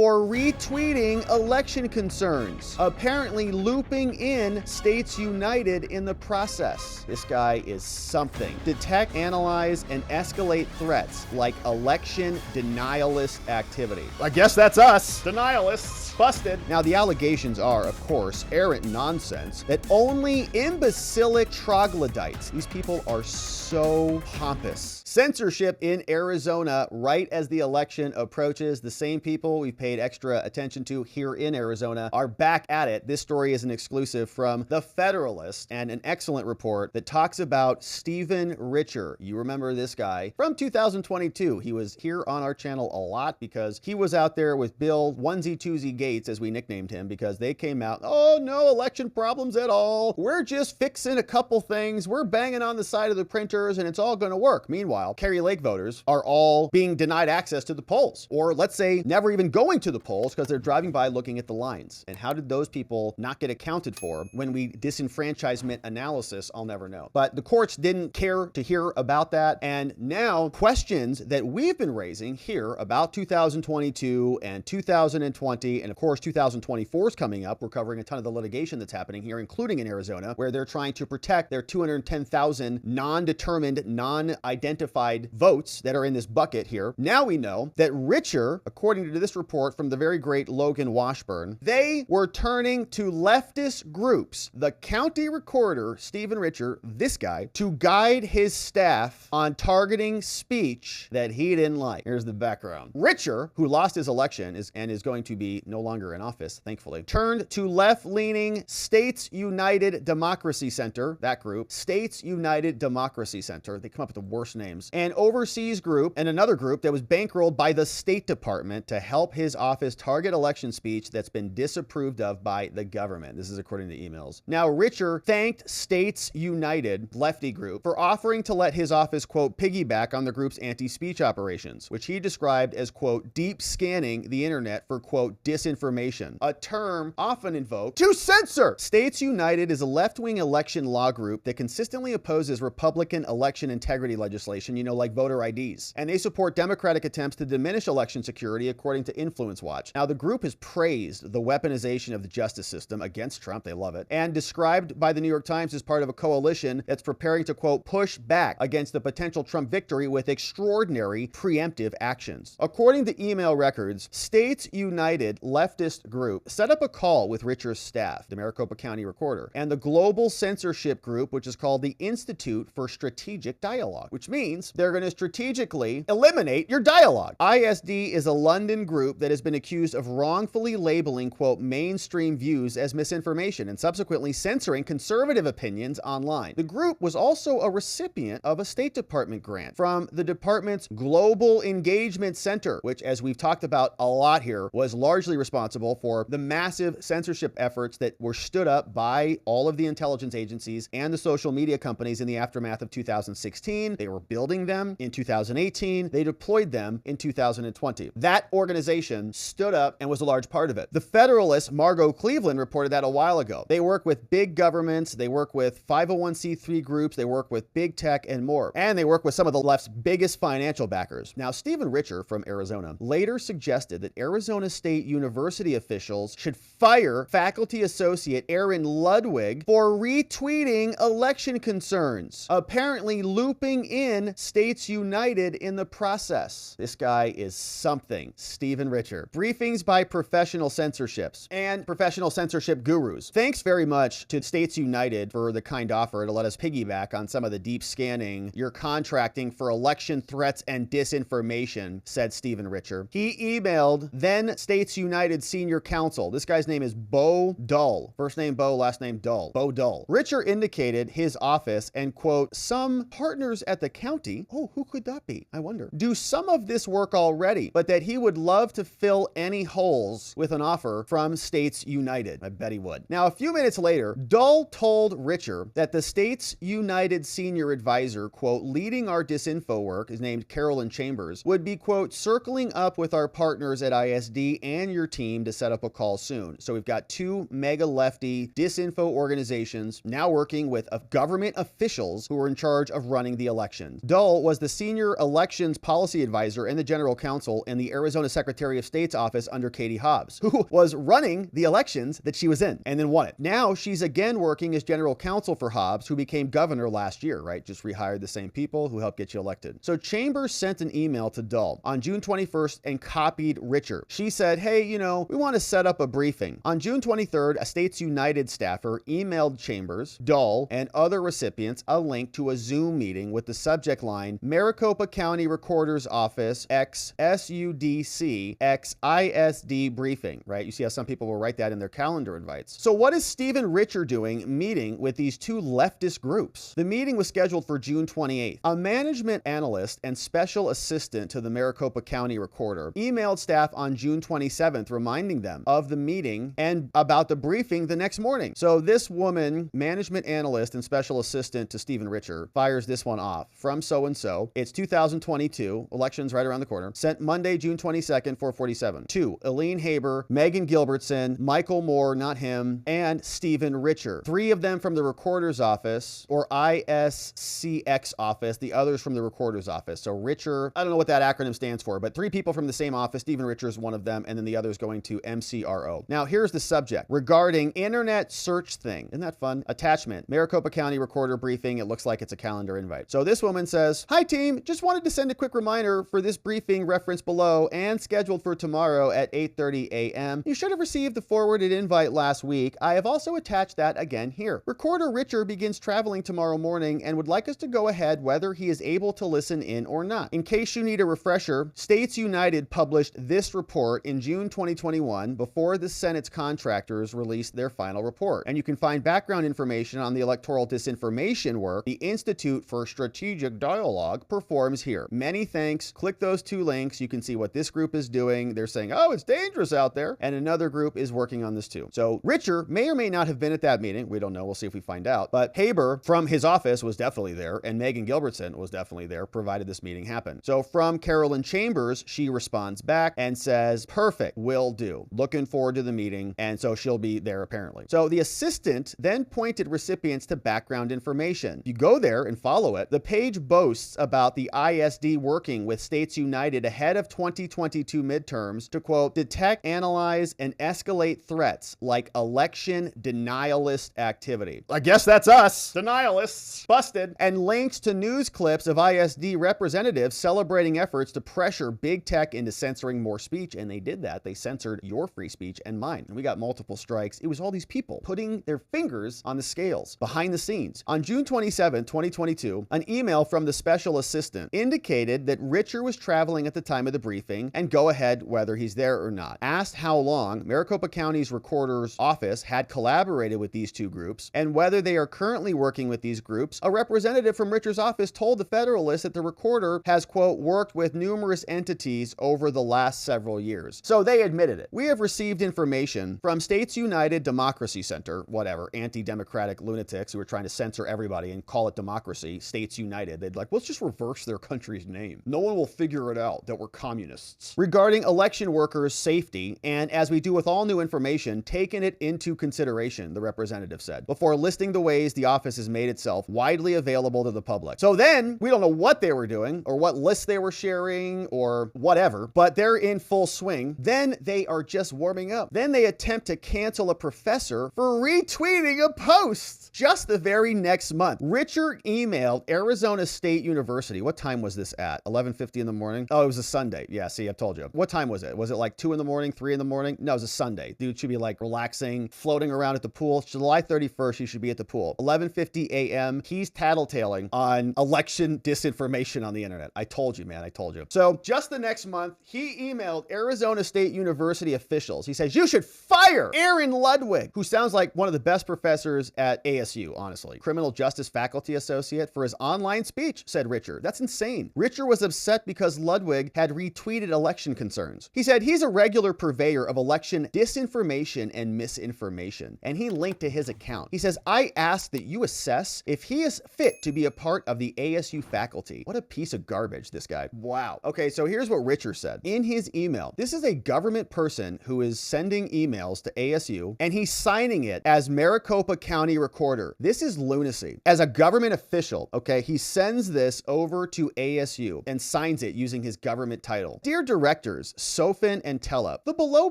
for retweeting election concerns, apparently looping in States United in the process. This guy is something. Detect, analyze, and escalate threats like election denialist activity. I guess that's us, denialists. Busted. Now, the allegations are, of course, errant nonsense that only imbecilic troglodytes. These people are so pompous. Censorship in Arizona right as the election approaches. The same people we've paid extra attention to here in Arizona are back at it. This story is an exclusive from The Federalist and an excellent report that talks about Stephen Richer. You remember this guy from 2022. He was here on our channel a lot because he was out there with Bill Onesie Twosie Gates, as we nicknamed him, because they came out, oh, no election problems at all. We're just fixing a couple things. We're banging on the side of the printers and it's all going to work. Meanwhile, Kerry Lake voters are all being denied access to the polls, or let's say never even going to the polls because they're driving by looking at the lines. And how did those people not get accounted for when we disenfranchisement analysis? I'll never know. But the courts didn't care to hear about that. And now questions that we've been raising here about 2022 and 2020, and of course 2024 is coming up. We're covering a ton of the litigation that's happening here, including in Arizona, where they're trying to protect their 210,000 non-determined, non-identified votes that are in this bucket here. Now we know that Richer, according to this report from the very great Logan Washburn, they were turning to leftist groups, the county recorder, Stephen Richer, this guy, to guide his staff on targeting speech that he didn't like. Here's the background. Richer, who lost his election and is going to be no longer in office, thankfully, turned to left-leaning States United Democracy Center, that group, States United Democracy Center. They come up with the worst names. An overseas group and another group that was bankrolled by the State Department to help his office target election speech that's been disapproved of by the government. This is according to emails. Now, Richer thanked States United, lefty group, for offering to let his office, quote, piggyback on the group's anti-speech operations, which he described as, quote, deep scanning the internet for, quote, disinformation, a term often invoked to censor. States United is a left-wing election law group that consistently opposes Republican election integrity legislation, you know, like voter IDs. And they support Democratic attempts to diminish election security, according to Influence Watch. Now, the group has praised the weaponization of the justice system against Trump. They love it. And described by the New York Times as part of a coalition that's preparing to, quote, push back against the potential Trump victory with extraordinary preemptive actions. According to email records, States United leftist group set up a call with Richer's staff, the Maricopa County recorder, and the global censorship group, which is called the Institute for Strategic Dialogue, which means they're going to strategically eliminate your dialogue. ISD is a London group that has been accused of wrongfully labeling, quote, mainstream views as misinformation and subsequently censoring conservative opinions online. The group was also a recipient of a State Department grant from the department's Global Engagement Center, which, as we've talked about a lot here, was largely responsible for the massive censorship efforts that were stood up by all of the intelligence agencies and the social media companies in the aftermath of 2016. They were building them in 2018. They deployed them in 2020. That organization stood up and was a large part of it. The Federalist, Margot Cleveland, reported that a while ago. They work with big governments. They work with 501c3 groups. They work with big tech and more. And they work with some of the left's biggest financial backers. Now, Stephen Richer from Arizona later suggested that Arizona State University officials should fire faculty associate Aaron Ludwig for retweeting election concerns, apparently looping in States United in the process. This guy is something. Stephen Richer. Briefings by professional censorships and professional censorship gurus. Thanks very much to States United for the kind offer to let us piggyback on some of the deep scanning you're contracting for election threats and disinformation, said Stephen Richer. He emailed then States United Senior Counsel. This guy's name is Bo Dull. First name Bo, last name Dull. Bo Dull. Richer indicated his office and, quote, some partners at the county, oh, who could that be? I wonder, do some of this work already, but that he would love to fill any holes with an offer from States United. I bet he would. Now, a few minutes later, Dull told Richer that the States United senior advisor, quote, leading our disinfo work, is named Carolyn Chambers, would be, quote, circling up with our partners at ISD and your team to set up a call soon. So we've got two mega lefty disinfo organizations now working with government officials who are in charge of running the elections. Dull was the senior elections policy advisor and the general counsel in the Arizona Secretary of State's office under Katie Hobbs, who was running the elections that she was in and then won it. Now she's again working as general counsel for Hobbs, who became governor last year, right? Just rehired the same people who helped get you elected. So Chambers sent an email to Dull on June 21st and copied Richer. She said, hey, you know, we want to set up a briefing. On June 23rd, a States United staffer emailed Chambers, Dull, and other recipients a link to a Zoom meeting with the subject line, Maricopa County Recorder's Office X SUDC X ISD briefing, right? You see how some people will write that in their calendar invites. So what is Stephen Richer doing meeting with these two leftist groups? The meeting was scheduled for June 28th. A management analyst and special assistant to the Maricopa County Recorder emailed staff on June 27th, reminding them of the meeting and about the briefing the next morning. So this woman, management analyst and special assistant to Stephen Richer, fires this one off from so-and-so. It's 2022, elections right around the corner. Sent Monday, June 22nd, 4:47. To Eileen Haber, Megan Gilbertson, Michael Moore, not him, and Stephen Richer. Three of them from the Recorder's Office, or ISCX office, the others from the Recorder's Office. So Richer, I don't know what that acronym stands for, but three people from the same office. Stephen Richer is one of them, and then the others going to MCRO. Now, here's the subject regarding internet search thing. Isn't that fun? Attachment, Maricopa County Recorder briefing. It looks like it's a calendar invite. So this woman says, hi team, just wanted to send a quick reminder for this briefing referenced below and scheduled for tomorrow at 8:30 a.m. You should have received the forwarded invite last week. I have also attached that again here. Recorder Richer begins traveling tomorrow morning and would like us to go ahead whether he is able to listen in or not. In case you need a refresher, States United published this report in June 2021 before the Senate's contractors released their final report. And you can find background information on the electoral disinformation work the Institute for Strategic Dialogue performs here. Many thanks. Click those two links. You can see what this group is doing. They're saying, oh, it's dangerous out there. And another group is working on this too. So Richer may or may not have been at that meeting. We don't know. We'll see if we find out. But Haber from his office was definitely there, and Megan Gilbertson was definitely there, provided this meeting happened. So from Carolyn Chambers, she responds back and says, perfect, will do. Looking forward to the meeting. And so she'll be there apparently. So the assistant then pointed recipients to background information. If you go there and follow it, the page boasts about the ISD working with States United ahead of 2022 midterms to, quote, detect, analyze, and escalate threats like election denialist activity. I guess that's us. Denialists. Busted. And links to news clips of ISD representatives celebrating efforts to pressure big tech into censoring more speech. And they did that. They censored your free speech and mine. And we got multiple strikes. It was all these people putting their fingers on the scales behind the scenes. On June 27, 2022, an email from the special assistant indicated that Richer was traveling at the time of the briefing and go ahead whether he's there or not. Asked how long Maricopa County's Recorder's Office had collaborated with these two groups and whether they are currently working with these groups, a representative from Richer's office told the Federalist that the Recorder has, quote, worked with numerous entities over the last several years. So they admitted it. We have received information from States United Democracy Center, whatever, anti-democratic lunatics who are trying to censor everybody and call it democracy, States United. They'd like, let's just reverse their country's name. No one will figure it out that we're communists. Regarding election workers' safety, and as we do with all new information, taken it into consideration, the representative said, before listing the ways the office has made itself widely available to the public. So then, we don't know what they were doing or what lists they were sharing or whatever, but they're in full swing. Then they are just warming up. Then they attempt to cancel a professor for retweeting a post. Just the very next month, Richer emailed Arizona State University. What time was this at? 11:50 in the morning? Oh, it was a Sunday. Yeah, see, I've told you. What time was it? Was it like 2 in the morning, 3 in the morning? No, it was a Sunday. Dude should be like relaxing, floating around at the pool. July 31st, he should be at the pool. 11:50 a.m. He's tattletaling on election disinformation on the internet. I told you, man. I told you. So just the next month, he emailed Arizona State University officials. He says, you should fire Aaron Ludwig, who sounds like one of the best professors at ASU, honestly. Criminal justice faculty associate for his online speech, said Richer. That's insane. Richer was upset because Ludwig had retweeted election concerns. He said he's a regular purveyor of election disinformation and misinformation, and he linked to his account. He says, I ask that you assess if he is fit to be a part of the ASU faculty. What a piece of garbage, this guy. Wow. Okay, so here's what Richer said in his email. This is a government government person who is sending emails to ASU, and he's signing it as Maricopa County Recorder. This is lunacy. As a government official, okay, he sends this over to ASU and signs it using his government title. Dear directors, Sofin and Tellup, the below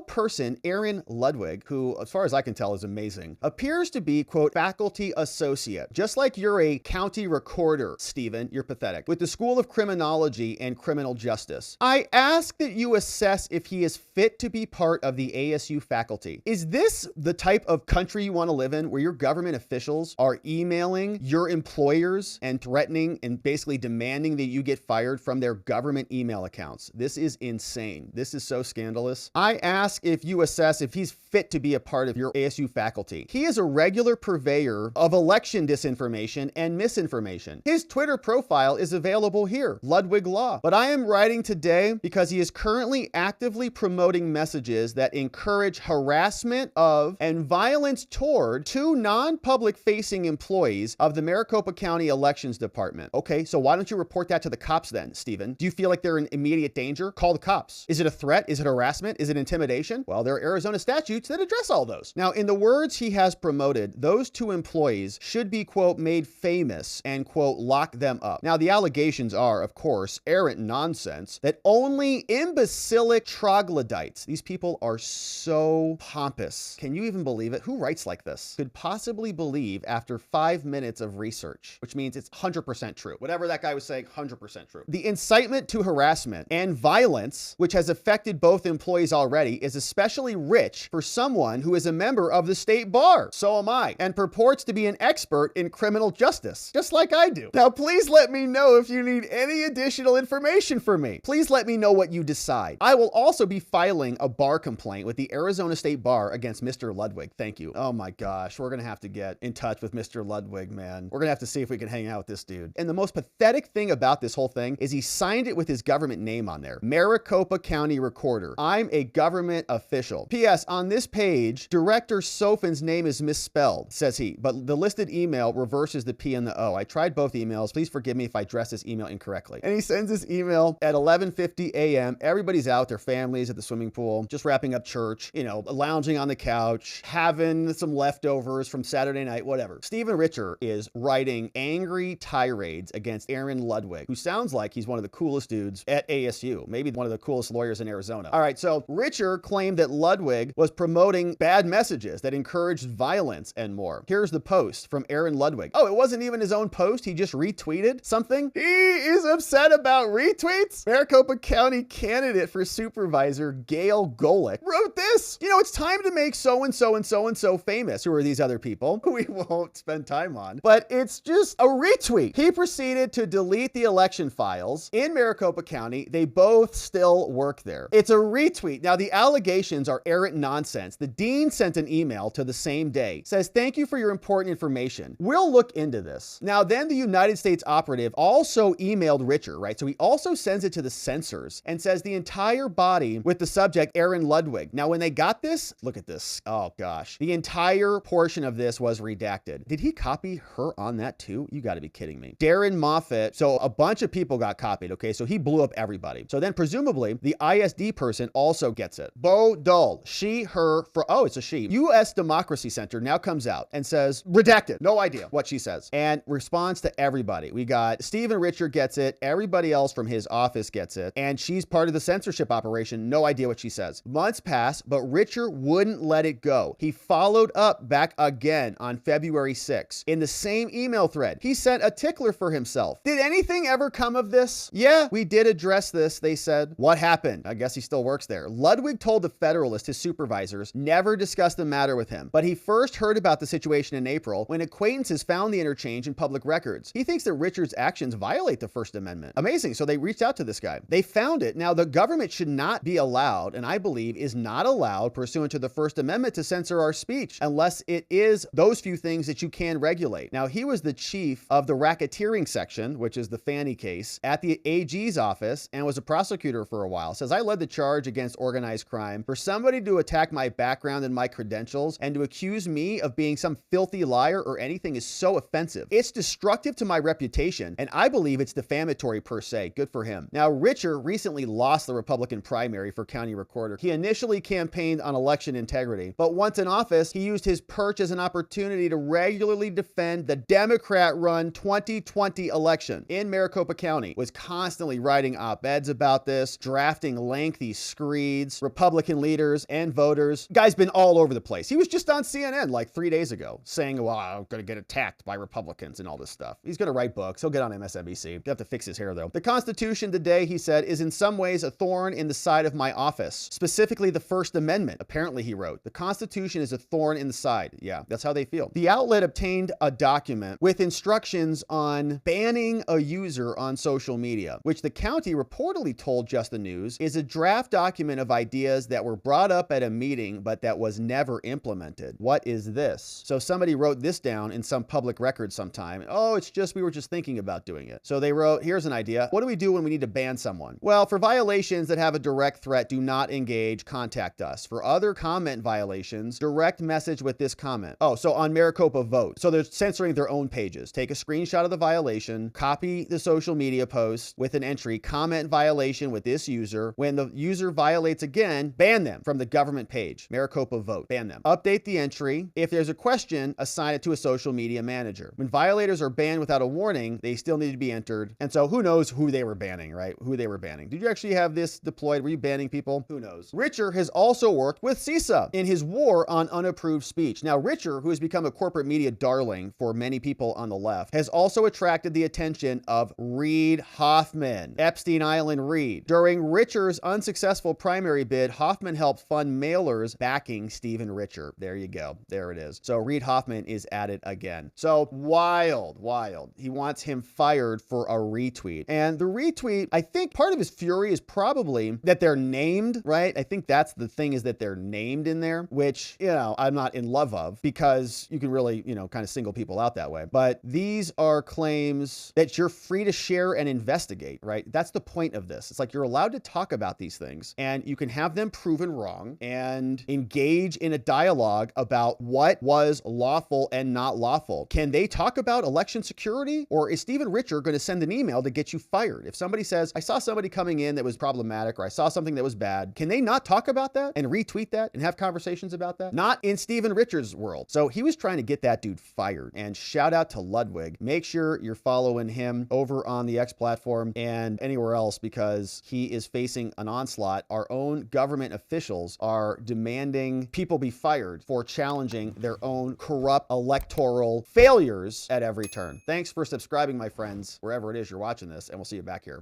person, Aaron Ludwig, who, as far as I can tell, is amazing, appears to be, quote, faculty associate. Just like you're a county recorder, Stephen, you're pathetic, with the School of Criminology and Criminal Justice. I ask that you assess if he is fit to be part of the ASU faculty. Is this the type of country you want to live in, where your government officials are emailing your employers and threatening and basically demanding that you get fired from their government email accounts? This is insane. This is so scandalous. I ask if you assess if he's fit to be a part of your ASU faculty. He is a regular purveyor of election disinformation and misinformation. His Twitter profile is available here, Ludwig Law. But I am writing today because he is currently actively promoting messages that encourage harassment of and violence toward two non-public facing employees of the Maricopa County Elections Department. Okay, so why don't you report that to the cops then, Stephen? Do you feel like they're in immediate danger? Call the cops. Is it a threat? Is it harassment? Is it intimidation? Well, there are Arizona statutes that address all those. Now, in the words he has promoted, those two employees should be, quote, made famous and, quote, lock them up. Now, the allegations are, of course, errant nonsense that only imbecilic troglodytes, these people are so pompous. Can you even believe it? Who writes like this? Could possibly believe after 5 minutes of research, which means it's 100% true. Whatever that guy was saying, 100% true. The incitement to harassment and violence, which has affected both employees already, is especially rich for someone who is a member of the state bar. So am I, and purports to be an expert in criminal justice, just like I do. Now, please let me know if you need any additional information from me. Please let me know what you decide. I will also be filing a bar complaint with the Arizona State Bar against Mr. Ludwig. Thank you. Oh my gosh, we're gonna have to get in touch with Mr. Ludwig, man. We're gonna have to see if we can hang out with this dude. And the most pathetic thing about this whole thing is he signed it with his government name on there. Maricopa County Recorder. I'm a government official. P.S. On this page, Director Sofin's name is misspelled, says he, but the listed email reverses the P and the O. I tried both emails. Please forgive me if I address this email incorrectly. And he sends this email at 11:50 a.m. Everybody's out, their families at the swimming pool, just wrapping up church, you know, lounging on the couch, having some leftovers from Saturday night, whatever. Stephen Richer is writing angry tirades against Aaron Ludwig, who sounds like he's one of the coolest dudes at ASU, maybe one of the coolest lawyers in Arizona. All right, so Richer claimed that Ludwig was promoting bad messages that encouraged violence and more. Here's the post from Aaron Ludwig. Oh, it wasn't even his own post. He just retweeted something. He is upset about retweets. Maricopa County candidate for supervisor Gail Golick wrote this. You know, it's time to make so-and-so and so-and-so famous. Who are these other people? We won't spend time on, but it's just a retweet. He proceeded to delete the election files in Maricopa County. They both still work there. It's a retweet. Now, the allegations are errant nonsense. The dean sent an email to the same day. Says, thank you for your important information. We'll look into this. Now, then the United States operative also emailed Richer, right? So he also sends it to the censors and says the entire body with the subject Aaron Ludwig. Now, when they got this, look at this. Oh gosh. The entire portion of this was redacted. Did he copy her on that too? You gotta be kidding me. Darren Moffat. So a bunch of people got copied. Okay. So he blew up everybody. So then presumably the ISD person also gets it. Bo Dull, she, her, for, oh, it's a she. U.S. Democracy Center now comes out and says, redacted. No idea what she says. And responds to everybody. We got Stephen Richer gets it. Everybody else from his office gets it. And she's part of the censorship operation. No idea what she says. Months pass, but Richer wouldn't let it go. He followed up back again on February 6th. In the same email thread, he sent a tickler for himself. Did anything ever come of this? Yeah, we did address this, they said. What happened? I guess he still works there. Ludwig told the Federalist, his supervisors, never discussed the matter with him. But he first heard about the situation in April when acquaintances found the interchange in public records. He thinks that Richard's actions violate the First Amendment. Amazing. So they reached out to this guy. They found it. Now, the government should not be allowed, and I believe is not allowed pursuant to the First Amendment, to censor our speech unless it is those few things that you can regulate. Now, he was the chief of the racketeering section, which is the Fannie case, at the AG's office and was a prosecutor for a while. Says, I led the charge against organized crime. For somebody to attack my background and my credentials and to accuse me of being some filthy liar or anything is so offensive. It's destructive to my reputation, and I believe it's defamatory per se. Good for him. Now, Richer recently lost the Republican primary for county recorder. He initially campaigned on election integrity, but once in office, he used his perch as an opportunity to regularly defend the Democrat-run 2020 election in Maricopa County, was constantly writing op-eds about this, drafting lengthy screeds, Republican leaders and voters. Guy's been all over the place. He was just on CNN like 3 days ago saying, well, I'm going to get attacked by Republicans and all this stuff. He's going to write books. He'll get on MSNBC. He'll have to fix his hair though. The Constitution today, he said, is in some ways a thorn in the side of my office, specifically the First Amendment. Apparently, he wrote, the Constitution is a thorn in the side. Yeah, that's how they feel. The outlet obtained a document with instructions on banning a user on social media, which the county reportedly told Just the News is a draft document of ideas that were brought up at a meeting, but that was never implemented. What is this? So somebody wrote this down in some public record sometime. Oh, it's just, we were just thinking about doing it. So they wrote, here's an idea. What do we do when we need to ban someone? Well, for violations that have a direct threat, do not engage, contact us. For other comment violations, direct message with this comment. Oh, so on Maricopa Vote. So they're censoring their own pages. Take a screenshot of the violation, copy the social media post with an entry, comment violation with this user. When the user violates again, ban them from the government page. Maricopa Vote, ban them. Update the entry. If there's a question, assign it to a social media manager. When violators are banned without a warning, they still need to be entered. And so who knows who they were banning, right? Who they were banning. Did you actually have this deployed? Were you banning people? Who knows? Richer has also worked with CISA in his war on unapproved speech. Now, Richer, who has become a corporate media darling for many people on the left, has also attracted the attention of Reid Hoffman, Epstein Island Reid. During Richer's unsuccessful primary bid, Hoffman helped fund mailers backing Stephen Richer. There you go. There it is. So Reid Hoffman is at it again. So wild, wild. He wants him fired for a retweet. And the retweet, I think part of his fury is probably that they're named, right? I think that's the thing, is that they're named in there, which, you know, I'm not in love of, because you can really, you know, kind of single people out that way. But these are claims that you're free to share and investigate, right? That's the point of this. It's like you're allowed to talk about these things and you can have them proven wrong and engage in a dialogue about what was lawful and not lawful. Can they talk about election security, or is Stephen Richer going to send an email to get you fired? If somebody says, I saw somebody coming in that was problematic, or I saw something that was bad, can they not talk about that and retweet that and have conversations about that? Not in Stephen Richer's world. So he was trying to get that dude fired. And shout out to Ludwig. Make sure you're following him over on the X platform and anywhere else, because he is facing an onslaught. Our own government officials are demanding people be fired for challenging their own corrupt electoral failures at every turn. Thanks for subscribing, my friends, wherever it is you're watching this, and we'll see you back here.